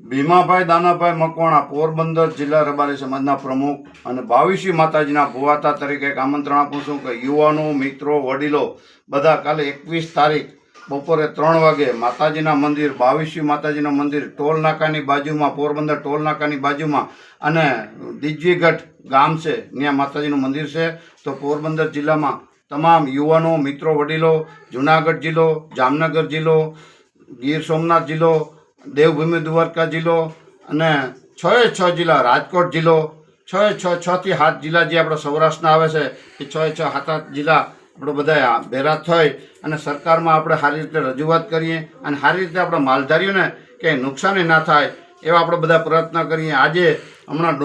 ભીમાભાઈ દાનાભાઈ મકવાણા પોરબંદર જિલ્લા રબારી સમાજના પ્રમુખ અને ભાવિશી માતાજીના ભુવાતા તરીકે એક આમંત્રણ આપું છું કે યુવાનો, મિત્રો, વડીલો બધા કાલે 21 તારીખ બપોરે 3 વાગે માતાજીના મંદિર, ભાવિશી માતાજીના મંદિર ટોલ નાકાની બાજુમાં, પોરબંદર ટોલ નાકાની બાજુમાં અને દિજ્વીગઢ ગામ છે ત્યાં માતાજીનું મંદિર છે. તો પોરબંદર જિલ્લામાં તમામ યુવાનો, મિત્રો, વડીલો, જુનાગઢ જિલ્લો, જામનગર જિલ્લો, ગીર સોમનાથ જિલ્લો, દેવભૂમિ દ્વારકા જિલ્લો અને 6 જિલ્લા, રાજકોટ જિલ્લો, 6 થી 7 જિલ્લા જે આપણા સૌરાષ્ટ્રના આવે છે એ 6-7 જિલ્લા આપણે બધા ભેગા થઈ અને સરકારમાં આપણે સારી રીતે રજૂઆત કરીએ અને સારી રીતે આપણા માલધારીઓને કંઈ નુકસાની ના થાય એવા આપણે બધા પ્રયત્ન કરીએ. આજે હમણાં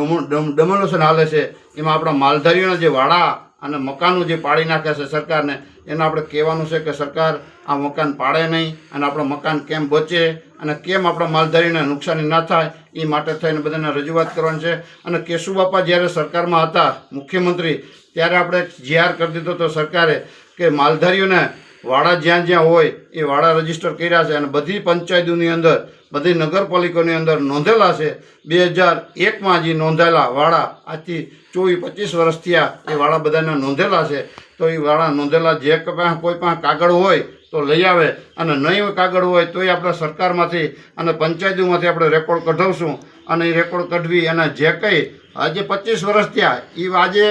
ડેમોલેશન હાલે છે એમાં આપણા માલધારીઓના જે વાડા અને મકાનો જે પાડી નાખ્યા છે સરકારને, એને આપણે કહેવાનું છે કે સરકાર આ મકાન પાડે નહીં અને આપણા મકાન કેમ બચે અને કેમ આપણા માલધારીને નુકસાની ના થાય એ માટે થઈને બધાને રજૂઆત કરવાની છે. અને કેશુબાપા જ્યારે સરકારમાં હતા મુખ્યમંત્રી ત્યારે આપણે જીઆર કરી દીધો તો સરકારે કે માલધારીઓને વાડા જ્યાં જ્યાં હોય એ વાડા રજીસ્ટર કર્યા છે અને બધી પંચાયતોની અંદર, બધી નગરપાલિકાની અંદર નોંધેલા છે. 2001માં જે નોંધાયેલા વાડા આજથી 24-25 વર્ષ થયા એ વાડા બધાને નોંધેલા છે. તો એ વાડા નોંધેલા જે કોઈ પણ કાગળ હોય તો લઈ આવે અને નહીં કાગળ હોય તોય આપણે સરકારમાંથી અને પંચાયતોમાંથી આપણે રેકોર્ડ કઢાવશું અને એ રેકોર્ડ કઢવી અને જે કંઈ આજે 25 વર્ષ થયા એ આજે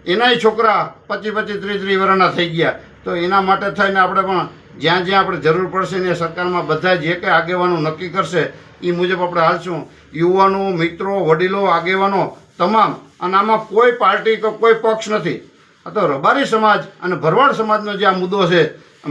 એનાય છોકરા 25-30 વર્ષના થઈ ગયા. તો એના માટે થઈને આપણે પણ જ્યાં જ્યાં આપણે જરૂર પડશે ને સરકારમાં બધા જે કંઈ આગેવાનો નક્કી કરશે એ મુજબ આપણે હાલશું. યુવાનો, મિત્રો, વડીલો, આગેવાનો તમામ, અને આમાં કોઈ પાર્ટી કે કોઈ પક્ષ નથી. આ તો રબારી સમાજ અને ભરવાડ સમાજનો જે આ મુદ્દો છે,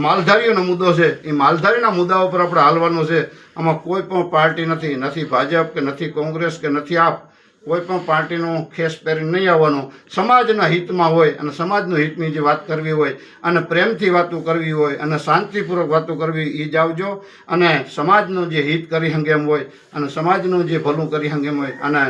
માલધારીઓનો મુદ્દો છે, એ માલધારીના મુદ્દા ઉપર આપણે હાલવાનો છે. આમાં કોઈ પણ પાર્ટી નથી, નથી ભાજપ કે નથી કોંગ્રેસ કે નથી આપ, કોઈ પણ પાર્ટીનું ખેસ પહેરી નહીં આવવાનું. સમાજના હિતમાં હોય અને સમાજનું હિતની જે વાત કરવી હોય અને પ્રેમથી વાતો કરવી હોય અને શાંતિપૂર્વક વાતો કરવી એ જ આવજો. અને સમાજનું જે હિત કરી શકે એમ હોય અને સમાજનું જે ભલું કરી શકે એમ હોય અને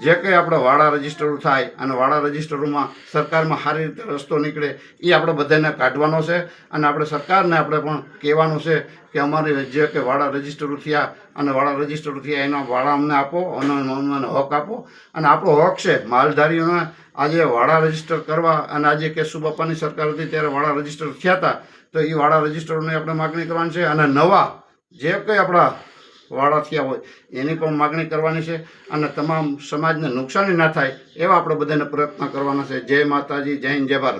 જે કંઈ આપણે વાડા રજીસ્ટરો થાય અને વાડા રજીસ્ટરોમાં સરકારમાં સારી રીતે રસ્તો નીકળે એ આપણે બધાને કાઢવાનો છે. અને આપણે સરકારને આપણે પણ કહેવાનું છે કે અમારે જે કે વાડા રજીસ્ટરો થયા અને વાડા રજીસ્ટરો થયા એના વાડા અમને આપો અને અમને હક આપો. અને આપણો હક છે માલધારીઓને આજે વાડા રજીસ્ટર કરવા. અને આજે કેશુબાપાની સરકાર હતી ત્યારે વાડા રજીસ્ટર થયા હતા તો એ વાડા રજીસ્ટરોની આપણે માગણી કરવાની છે. અને નવા જે કંઈ આપણા વાડા થયા હોય એની પણ માગણી કરવાની છે. અને તમામ સમાજને નુકસાની ના થાય એવા આપણે બધાને પ્રયત્ન કરવાના છે. જય માતાજી, જય હિન્દ, જય ભારત.